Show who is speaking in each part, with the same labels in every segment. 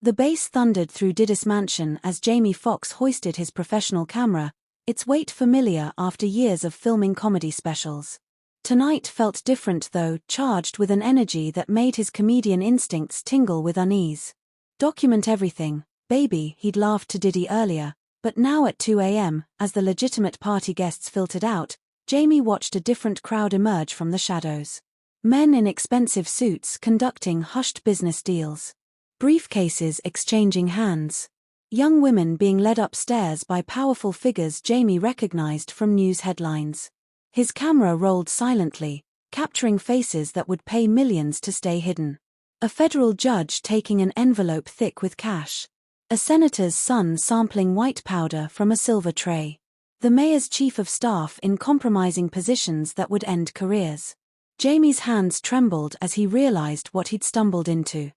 Speaker 1: The bass thundered through Didis' mansion as Jamie Foxx hoisted his professional camera, its weight familiar after years of filming comedy specials. Tonight felt different though, charged with an energy that made his comedian instincts tingle with unease. "Document everything, baby," he'd laughed to Diddy earlier, but now at 2 a.m., as the legitimate party guests filtered out, Jamie watched a different crowd emerge from the shadows. Men in expensive suits conducting hushed business deals. Briefcases exchanging hands. Young women being led upstairs by powerful figures Jamie recognized from news headlines. His camera rolled silently, capturing faces that would pay millions to stay hidden. A federal judge taking an envelope thick with cash. A senator's son sampling white powder from a silver tray. The mayor's chief of staff in compromising positions that would end careers. Jamie's hands trembled as he realized what he'd stumbled into.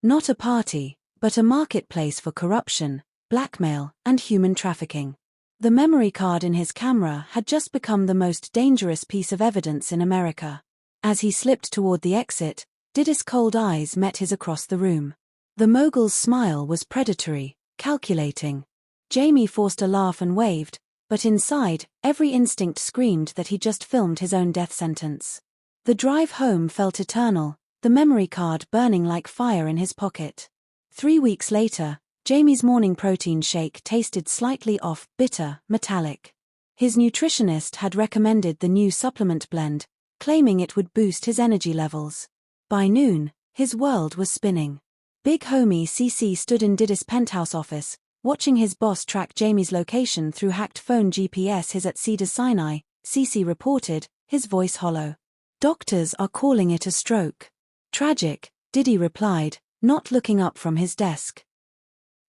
Speaker 1: Not a party, but a marketplace for corruption, blackmail, and human trafficking. The memory card in his camera had just become the most dangerous piece of evidence in America. As he slipped toward the exit, Didis' cold eyes met his across the room. The mogul's smile was predatory, calculating. Jamie forced a laugh and waved, but inside, every instinct screamed that he just filmed his own death sentence. The drive home felt eternal, the memory card burning like fire in his pocket. 3 weeks later, Jamie's morning protein shake tasted slightly off, bitter, metallic. His nutritionist had recommended the new supplement blend, claiming it would boost his energy levels. By noon, his world was spinning. Big homie CC stood in Didis' penthouse office, watching his boss track Jamie's location through hacked phone GPS. "He's at Cedars-Sinai," CC reported, his voice hollow. "Doctors are calling it a stroke." "Tragic," Diddy replied, not looking up from his desk.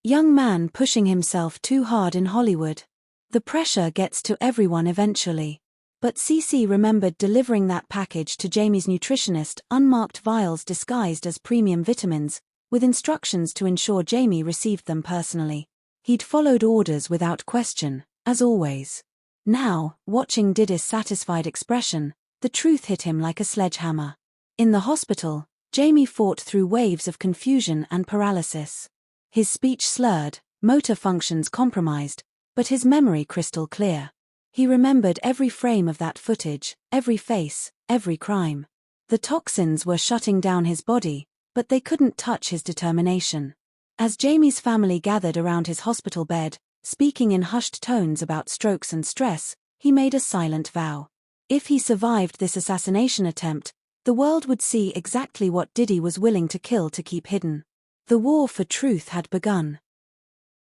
Speaker 1: "Young man pushing himself too hard in Hollywood. The pressure gets to everyone eventually." But CC remembered delivering that package to Jamie's nutritionist, unmarked vials disguised as premium vitamins, with instructions to ensure Jamie received them personally. He'd followed orders without question, as always. Now, watching Didis' satisfied expression, the truth hit him like a sledgehammer. In the hospital, Jamie fought through waves of confusion and paralysis. His speech slurred, motor functions compromised, but his memory crystal clear. He remembered every frame of that footage, every face, every crime. The toxins were shutting down his body, but they couldn't touch his determination. As Jamie's family gathered around his hospital bed, speaking in hushed tones about strokes and stress, he made a silent vow. If he survived this assassination attempt, the world would see exactly what Diddy was willing to kill to keep hidden. The war for truth had begun.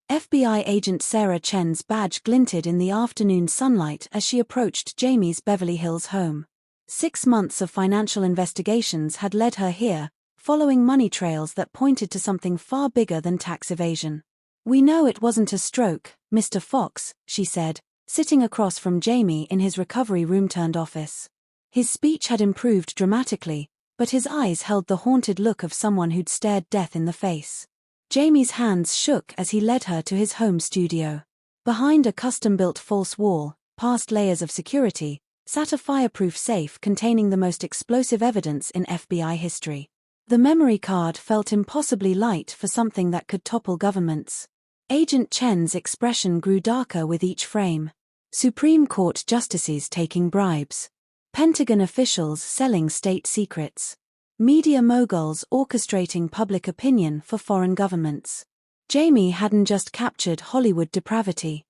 Speaker 1: FBI agent Sarah Chen's badge glinted in the afternoon sunlight as she approached Jamie's Beverly Hills home. 6 months of financial investigations had led her here, following money trails that pointed to something far bigger than tax evasion. "We know it wasn't a stroke, Mr. Foxx," she said, sitting across from Jamie in his recovery room-turned office. His speech had improved dramatically, but his eyes held the haunted look of someone who'd stared death in the face. Jamie's hands shook as he led her to his home studio. Behind a custom-built false wall, past layers of security, sat a fireproof safe containing the most explosive evidence in FBI history. The memory card felt impossibly light for something that could topple governments. Agent Chen's expression grew darker with each frame. Supreme Court justices taking bribes. Pentagon officials selling state secrets. Media moguls orchestrating public opinion for foreign governments. Jamie hadn't just captured Hollywood depravity.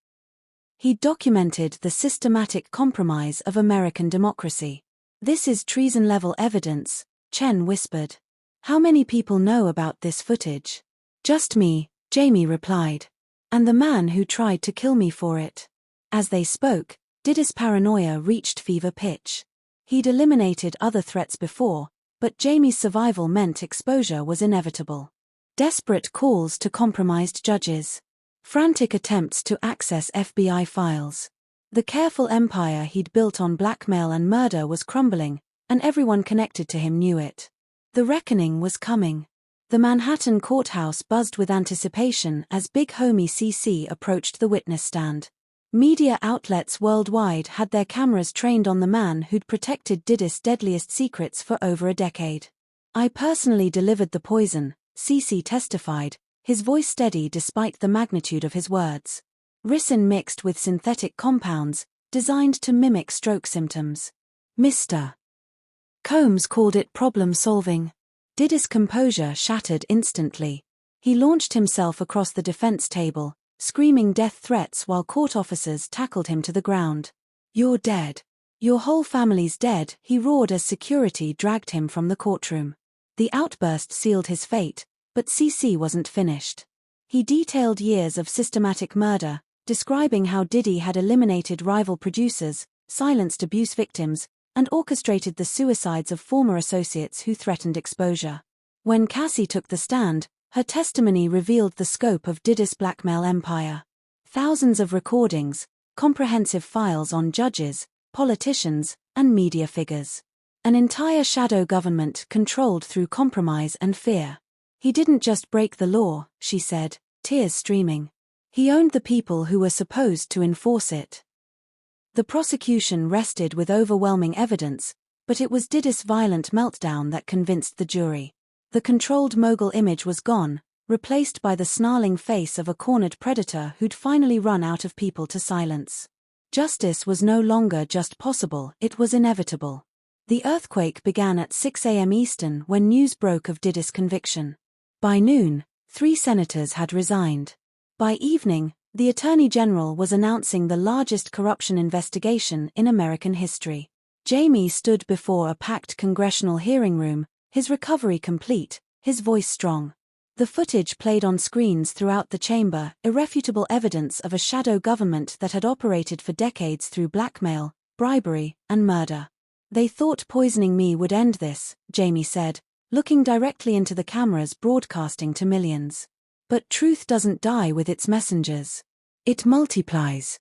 Speaker 1: He'd documented the systematic compromise of American democracy. "This is treason-level evidence," Chen whispered. "How many people know about this footage?" "Just me," Jamie replied. "And the man who tried to kill me for it." As they spoke, Didis' paranoia reached fever pitch. He'd eliminated other threats before, but Jamie's survival meant exposure was inevitable. Desperate calls to compromised judges. Frantic attempts to access FBI files. The careful empire he'd built on blackmail and murder was crumbling, and everyone connected to him knew it. The reckoning was coming. The Manhattan courthouse buzzed with anticipation as big homie CC approached the witness stand. Media outlets worldwide had their cameras trained on the man who'd protected Didis' deadliest secrets for over a decade. "I personally delivered the poison," CC testified, his voice steady despite the magnitude of his words. Ricin mixed with synthetic compounds, designed to mimic stroke symptoms. Mr. Combs called it problem-solving. Diddy's composure shattered instantly. He launched himself across the defense table, screaming death threats while court officers tackled him to the ground. "You're dead. Your whole family's dead," he roared as security dragged him from the courtroom. The outburst sealed his fate, but CC wasn't finished. He detailed years of systematic murder, describing how Diddy had eliminated rival producers, silenced abuse victims, and orchestrated the suicides of former associates who threatened exposure. When Cassie took the stand, her testimony revealed the scope of Diddy's blackmail empire. Thousands of recordings, comprehensive files on judges, politicians, and media figures. An entire shadow government controlled through compromise and fear. "He didn't just break the law," she said, tears streaming. "He owned the people who were supposed to enforce it." The prosecution rested with overwhelming evidence, but it was Diddy's violent meltdown that convinced the jury. The controlled mogul image was gone, replaced by the snarling face of a cornered predator who'd finally run out of people to silence. Justice was no longer just possible, it was inevitable. The earthquake began at 6 a.m. Eastern when news broke of Diddy's conviction. By noon, 3 senators had resigned. By evening, the Attorney General was announcing the largest corruption investigation in American history. Jamie stood before a packed congressional hearing room, his recovery complete, his voice strong. The footage played on screens throughout the chamber, irrefutable evidence of a shadow government that had operated for decades through blackmail, bribery, and murder. "They thought poisoning me would end this," Jamie said, looking directly into the cameras broadcasting to millions. "But truth doesn't die with its messengers. It multiplies."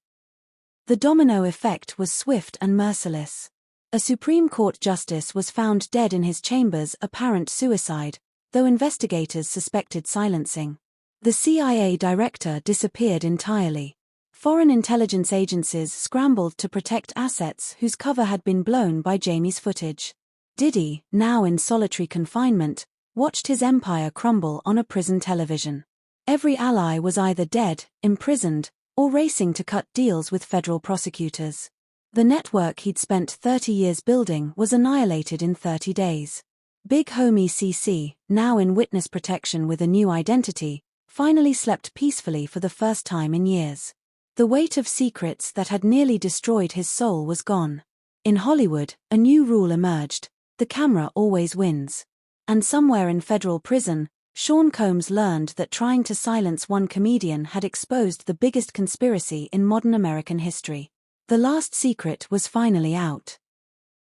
Speaker 1: The domino effect was swift and merciless. A Supreme Court justice was found dead in his chambers, apparent suicide, though investigators suspected silencing. The CIA director disappeared entirely. Foreign intelligence agencies scrambled to protect assets whose cover had been blown by Jamie's footage. Diddy, now in solitary confinement, watched his empire crumble on a prison television. Every ally was either dead, imprisoned, or racing to cut deals with federal prosecutors. The network he'd spent 30 years building was annihilated in 30 days. Big homie CC, now in witness protection with a new identity, finally slept peacefully for the first time in years. The weight of secrets that had nearly destroyed his soul was gone. In Hollywood, a new rule emerged: the camera always wins. And somewhere in federal prison, Sean Combs learned that trying to silence one comedian had exposed the biggest conspiracy in modern American history. The last secret was finally out.